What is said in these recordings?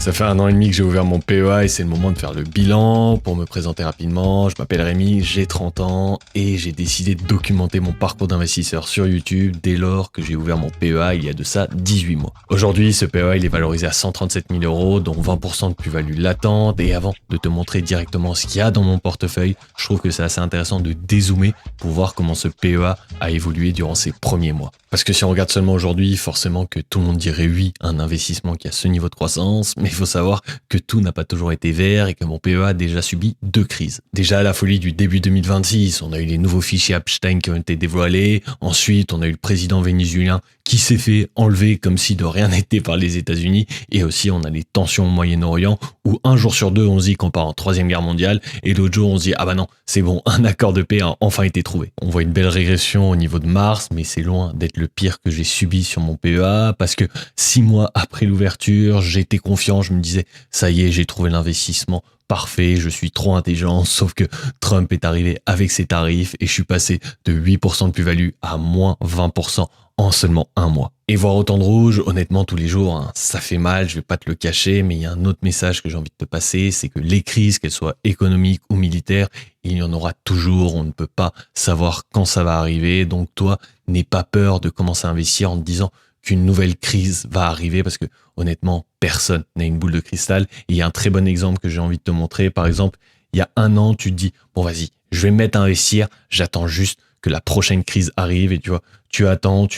Ça fait 1 an et demi que j'ai ouvert mon PEA et c'est le moment de faire le bilan. Pour me présenter rapidement, je m'appelle Rémi, j'ai 30 ans et j'ai décidé de documenter mon parcours d'investisseur sur YouTube dès lors que j'ai ouvert mon PEA il y a de ça 18 mois. Aujourd'hui, ce PEA il est valorisé à 137 000 €, dont 20% de plus-value latente. Et avant de te montrer directement ce qu'il y a dans mon portefeuille, je trouve que c'est assez intéressant de dézoomer pour voir comment ce PEA a évolué durant ses premiers mois. Parce que si on regarde seulement aujourd'hui, forcément que tout le monde dirait oui à un investissement qui a ce niveau de croissance, mais il faut savoir que tout n'a pas toujours été vert et que mon PEA a déjà subi 2 crises. Déjà à la folie du début 2026, on a eu les nouveaux fichiers Epstein qui ont été dévoilés, ensuite on a eu le président vénézuélien qui s'est fait enlever comme si de rien n'était par les États-Unis, et aussi on a les tensions au Moyen-Orient où un jour sur deux on se dit qu'on part en 3e guerre mondiale et l'autre jour on se dit ah bah non, c'est bon, un accord de paix a enfin été trouvé. On voit une belle régression au niveau de mars, mais c'est loin d'être le pire que j'ai subi sur mon PEA parce que 6 mois après l'ouverture, j'étais confiant, je me disais ça y est, j'ai trouvé l'investissement parfait, je suis trop intelligent, sauf que Trump est arrivé avec ses tarifs et je suis passé de 8% de plus-value à moins 20% en seulement un mois. Et voir autant de rouge, honnêtement, tous les jours, hein, ça fait mal, je vais pas te le cacher, mais il y a un autre message que j'ai envie de te passer, c'est que les crises, qu'elles soient économiques ou militaires, il y en aura toujours, on ne peut pas savoir quand ça va arriver, donc toi, n'aie pas peur de commencer à investir en te disant qu'une nouvelle crise va arriver, parce que honnêtement, personne n'a une boule de cristal. Et il y a un très bon exemple que j'ai envie de te montrer. Par exemple, il y a un an, tu te dis, bon vas-y, je vais me mettre à investir, j'attends juste que la prochaine crise arrive, et tu vois, tu attends,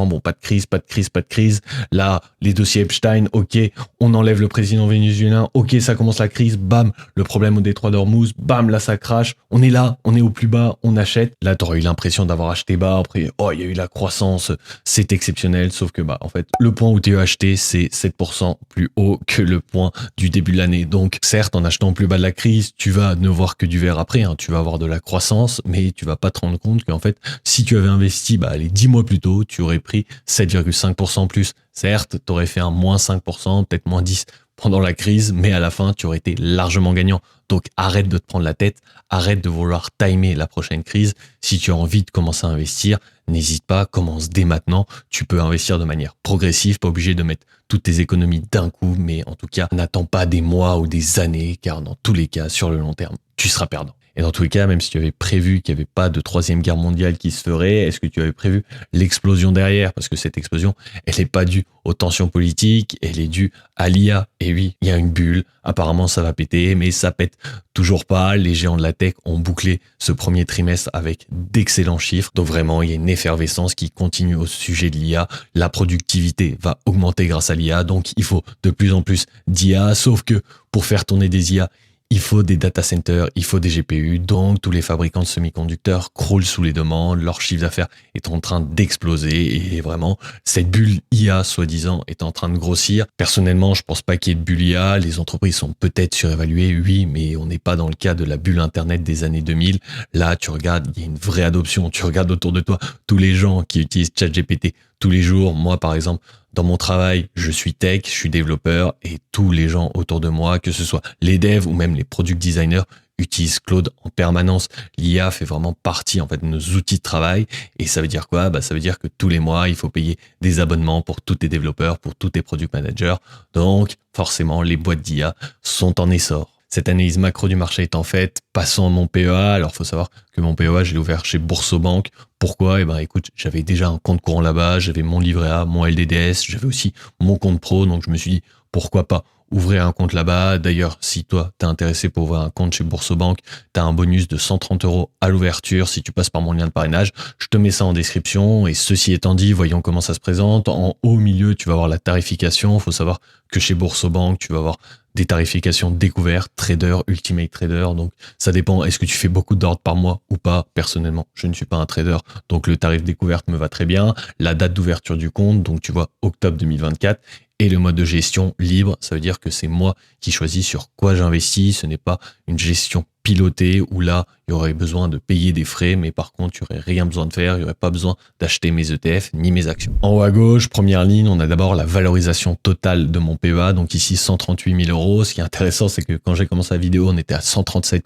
bon, pas de crise. Là, les dossiers Epstein, ok, on enlève le président vénézuélien, ok, ça commence la crise, bam, le problème au détroit d'Ormuz, bam, là ça crache, on est là, on est au plus bas, on achète. Là, t'aurais eu l'impression d'avoir acheté bas, après, oh, il y a eu la croissance, c'est exceptionnel, sauf que, bah, en fait, le point où tu as acheté, c'est 7% plus haut que le point du début de l'année. Donc, certes, en achetant au plus bas de la crise, tu vas ne voir que du vert après, hein, tu vas avoir de la croissance, mais tu vas pas te rendre compte qu'en fait, si tu avais investi les 10 mois plus tôt, tu aurais pris 7,5% plus. Certes, tu aurais fait un moins 5%, peut-être moins 10% pendant la crise, mais à la fin, tu aurais été largement gagnant. Donc arrête de te prendre la tête, arrête de vouloir timer la prochaine crise. Si tu as envie de commencer à investir, n'hésite pas, commence dès maintenant. Tu peux investir de manière progressive, pas obligé de mettre toutes tes économies d'un coup, mais en tout cas, n'attends pas des mois ou des années, car dans tous les cas, sur le long terme, tu seras perdant. Et dans tous les cas, même si tu avais prévu qu'il n'y avait pas de 3e guerre mondiale qui se ferait, est-ce que tu avais prévu l'explosion derrière? Parce que cette explosion, elle n'est pas due aux tensions politiques, elle est due à l'IA. Et oui, il y a une bulle, apparemment ça va péter, mais ça pète toujours pas. Les géants de la tech ont bouclé ce premier trimestre avec d'excellents chiffres. Donc vraiment, il y a une effervescence qui continue au sujet de l'IA. La productivité va augmenter grâce à l'IA, donc il faut de plus en plus d'IA, sauf que pour faire tourner des IA, il faut des data centers, il faut des GPU, donc tous les fabricants de semi-conducteurs croulent sous les demandes, leur chiffre d'affaires est en train d'exploser et vraiment, cette bulle IA, soi-disant, est en train de grossir. Personnellement, je pense pas qu'il y ait de bulle IA, les entreprises sont peut-être surévaluées, oui, mais on n'est pas dans le cas de la bulle Internet des années 2000. Là, tu regardes, il y a une vraie adoption, tu regardes autour de toi tous les gens qui utilisent ChatGPT tous les jours. Moi, par exemple, dans mon travail, je suis tech, je suis développeur et tous les gens autour de moi, que ce soit les devs ou même les product designers, utilisent Claude en permanence. L'IA fait vraiment partie en fait de nos outils de travail et ça veut dire quoi? Ça veut dire que tous les mois, il faut payer des abonnements pour tous tes développeurs, pour tous tes product managers. Donc, forcément, les boîtes d'IA sont en essor. Cette analyse macro du marché étant faite, passons à mon PEA. Alors, faut savoir que mon PEA, je l'ai ouvert chez Boursorama. Pourquoi? Écoute, j'avais déjà un compte courant là-bas, j'avais mon livret A, mon LDDS, j'avais aussi mon compte pro, donc je me suis dit, pourquoi pas ouvrir un compte là-bas. D'ailleurs, si toi, t'es intéressé pour ouvrir un compte chez Boursorama, t'as un bonus de 130 € à l'ouverture si tu passes par mon lien de parrainage. Je te mets ça en description. Et ceci étant dit, voyons comment ça se présente. En haut milieu, tu vas voir la tarification. Faut savoir que chez Boursorama, tu vas avoir des tarifications découvertes, trader, ultimate trader. Donc, ça dépend. Est-ce que tu fais beaucoup d'ordres par mois ou pas? Personnellement, je ne suis pas un trader. Donc, le tarif découverte me va très bien. La date d'ouverture du compte, donc tu vois, octobre 2024. Et le mode de gestion libre, ça veut dire que c'est moi qui choisis sur quoi j'investis. Ce n'est pas une gestion pilotée où là, il y aurait besoin de payer des frais, mais par contre, il n'y aurait rien besoin de faire. Il n'y aurait pas besoin d'acheter mes ETF ni mes actions. En haut à gauche, première ligne, on a d'abord la valorisation totale de mon PEA. Donc ici, 138 000 €. Ce qui est intéressant, c'est que quand j'ai commencé la vidéo, on était à 137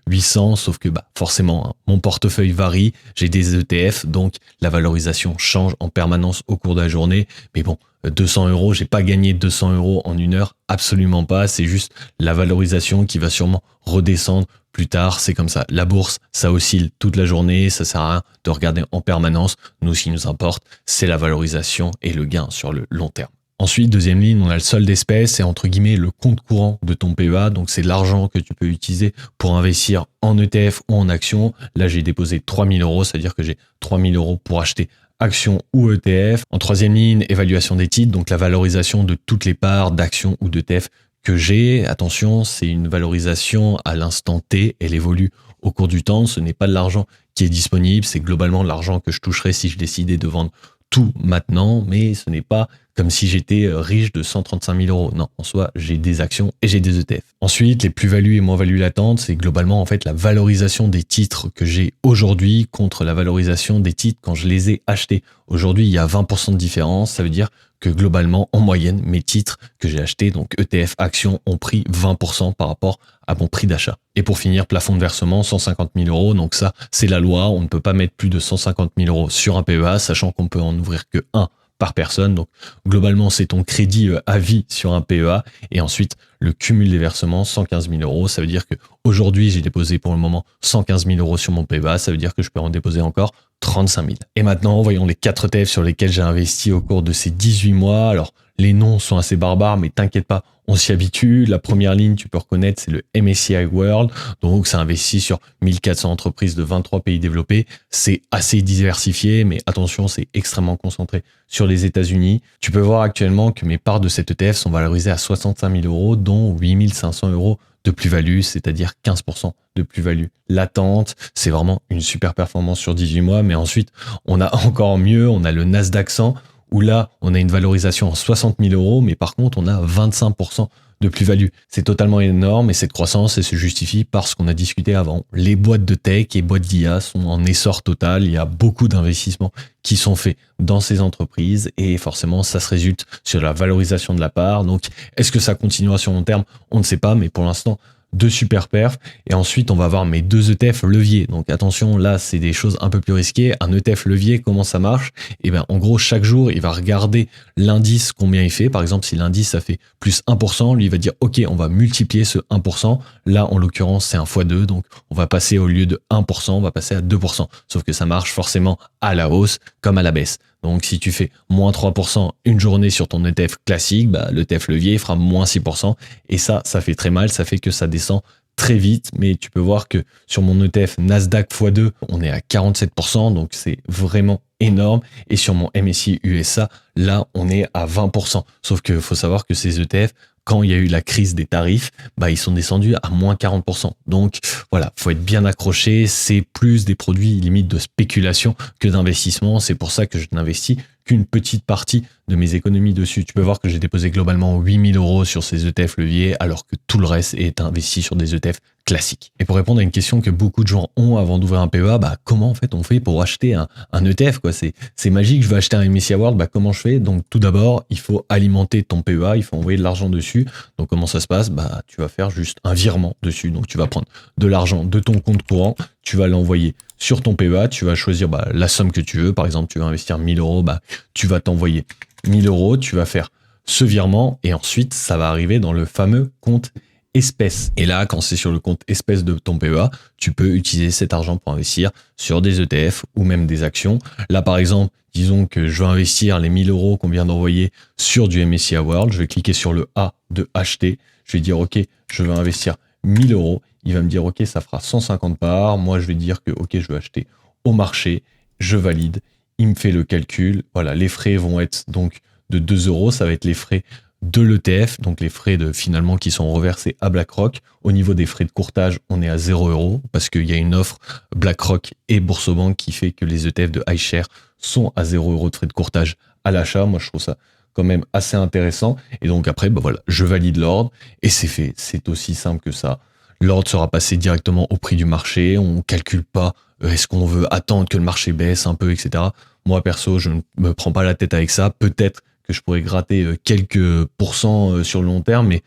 800. Sauf que forcément, hein, mon portefeuille varie. J'ai des ETF, donc la valorisation change en permanence au cours de la journée. Mais bon, 200 euros. J'ai pas gagné 200 euros en une heure, absolument pas. C'est juste la valorisation qui va sûrement redescendre plus tard. C'est comme ça. La bourse, ça oscille toute la journée. Ça sert à rien de regarder en permanence. Nous, ce qui nous importe, c'est la valorisation et le gain sur le long terme. Ensuite, deuxième ligne, on a le solde d'espèces, c'est entre guillemets le compte courant de ton PEA. Donc, c'est l'argent que tu peux utiliser pour investir en ETF ou en actions. Là, j'ai déposé 3 000 euros, c'est-à-dire que j'ai 3 000 euros pour acheter actions ou ETF. En troisième ligne, évaluation des titres, donc la valorisation de toutes les parts d'actions ou d'ETF que j'ai. Attention, c'est une valorisation à l'instant T, elle évolue au cours du temps. Ce n'est pas de l'argent qui est disponible, c'est globalement l'argent que je toucherais si je décidais de vendre tout maintenant, mais ce n'est pas comme si j'étais riche de 135 000 euros. Non, en soi, j'ai des actions et j'ai des ETF. Ensuite, les plus-values et moins-values latentes, c'est globalement en fait la valorisation des titres que j'ai aujourd'hui contre la valorisation des titres quand je les ai achetés. Aujourd'hui, il y a 20% de différence. Ça veut dire que globalement, en moyenne, mes titres que j'ai achetés, donc ETF, actions, ont pris 20% par rapport à mon prix d'achat. Et pour finir, plafond de versement, 150 000 euros. Donc ça, c'est la loi. On ne peut pas mettre plus de 150 000 euros sur un PEA, sachant qu'on peut en ouvrir que un par personne. Donc globalement, c'est ton crédit à vie sur un PEA. Et ensuite, le cumul des versements, 115 000 euros. Ça veut dire que aujourd'hui, j'ai déposé pour le moment 115 000 euros sur mon PEA. Ça veut dire que je peux en déposer encore 35 000. Et maintenant, voyons les 4 ETF sur lesquels j'ai investi au cours de ces 18 mois. Alors, les noms sont assez barbares, mais t'inquiète pas, on s'y habitue. La première ligne, tu peux reconnaître, c'est le MSCI World. Donc, ça investit sur 1400 entreprises de 23 pays développés. C'est assez diversifié, mais attention, c'est extrêmement concentré sur les États-Unis. Tu peux voir actuellement que mes parts de cet ETF sont valorisées à 65 000 euros, dont 8 500 euros de plus-value, c'est-à-dire 15% de plus-value latente. C'est vraiment une super performance sur 18 mois. Mais ensuite, on a encore mieux, on a le Nasdaq 100, où là, on a une valorisation en 60 000 euros, mais par contre, on a 25% de plus-value. C'est totalement énorme et cette croissance, elle se justifie par ce qu'on a discuté avant. Les boîtes de tech et boîtes d'IA sont en essor total. Il y a beaucoup d'investissements qui sont faits dans ces entreprises et forcément, ça se résulte sur la valorisation de la part. Donc, est-ce que ça continuera sur long terme? On ne sait pas, mais pour l'instant, deux super perfs. Et ensuite, on va avoir mes deux ETF leviers. Donc attention, là, c'est des choses un peu plus risquées. Un ETF levier, comment ça marche? Et bien, en gros, chaque jour, il va regarder l'indice, combien il fait. Par exemple, si l'indice, ça fait plus 1%, lui, il va dire, OK, on va multiplier ce 1%. Là, en l'occurrence, c'est un x2. Donc, on va passer au lieu de 1%, on va passer à 2%. Sauf que ça marche forcément à la hausse comme à la baisse. Donc, si tu fais moins 3% une journée sur ton ETF classique, bah, l'ETF levier fera moins 6%. Et ça fait très mal. Ça fait que ça descend très vite. Mais tu peux voir que sur mon ETF Nasdaq x2, on est à 47%. Donc, c'est vraiment énorme. Et sur mon MSCI USA, là, on est à 20%. Sauf qu'il faut savoir que ces ETF, quand il y a eu la crise des tarifs, bah, ils sont descendus à moins 40%. Donc, voilà, faut être bien accroché. C'est plus des produits limite de spéculation que d'investissement. C'est pour ça que je n'investis qu'une petite partie de mes économies dessus. Tu peux voir que j'ai déposé globalement 8 000 euros sur ces ETF leviers, alors que tout le reste est investi sur des ETF classiques. Et pour répondre à une question que beaucoup de gens ont avant d'ouvrir un PEA, bah, comment en fait on fait pour acheter un ETF, quoi? C'est magique, je veux acheter un MSCI World, bah, comment je fais? Donc, tout d'abord, il faut alimenter ton PEA, il faut envoyer de l'argent dessus. Donc, comment ça se passe? Bah, tu vas faire juste un virement dessus. Donc, tu vas prendre de l'argent de ton compte courant, tu vas l'envoyer sur ton PEA, tu vas choisir bah, la somme que tu veux. Par exemple, tu veux investir 1 000 euros, bah, tu vas t'envoyer 1 000 euros, tu vas faire ce virement et ensuite, ça va arriver dans le fameux compte espèces. Et là, quand c'est sur le compte espèces de ton PEA, tu peux utiliser cet argent pour investir sur des ETF ou même des actions. Là, par exemple, disons que je veux investir les 1 000 euros qu'on vient d'envoyer sur du MSCI World. Je vais cliquer sur le A de acheter. Je vais dire, OK, je veux investir 1 000 euros. Il va me dire, OK, ça fera 150 parts. Moi, je vais dire que, OK, je veux acheter au marché. Je valide. Il me fait le calcul. Voilà, les frais vont être donc de 2 euros. Ça va être les frais de l'ETF, donc les frais finalement qui sont reversés à BlackRock. Au niveau des frais de courtage, on est à 0 euros parce qu'il y a une offre BlackRock et Boursorama qui fait que les ETF de iShares sont à 0 euros de frais de courtage à l'achat. Moi, je trouve ça quand même assez intéressant. Et donc après, bah voilà, je valide l'ordre et c'est fait. C'est aussi simple que ça. L'ordre sera passé directement au prix du marché. On ne calcule pas est-ce qu'on veut attendre que le marché baisse un peu, etc. Moi, perso, je ne me prends pas la tête avec ça. Peut-être que je pourrais gratter quelques pourcents sur le long terme, mais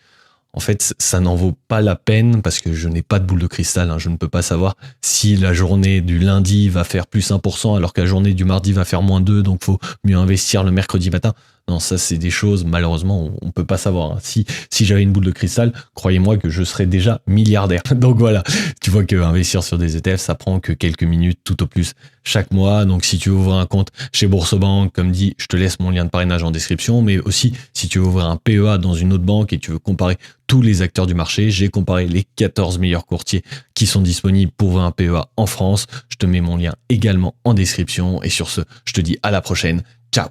en fait, ça n'en vaut pas la peine parce que je n'ai pas de boule de cristal. Je ne peux pas savoir si la journée du lundi va faire plus 1% alors que la journée du mardi va faire moins 2, donc faut mieux investir le mercredi matin. Non, ça, c'est des choses, malheureusement, on peut pas savoir, hein. Si j'avais une boule de cristal, croyez-moi que je serais déjà milliardaire. Donc voilà, tu vois que investir sur des ETF, ça prend que quelques minutes tout au plus chaque mois. Donc si tu veux ouvrir un compte chez Boursorama, comme dit, je te laisse mon lien de parrainage en description. Mais aussi, si tu veux ouvrir un PEA dans une autre banque et tu veux comparer tous les acteurs du marché, j'ai comparé les 14 meilleurs courtiers qui sont disponibles pour ouvrir un PEA en France. Je te mets mon lien également en description. Et sur ce, je te dis à la prochaine. Ciao!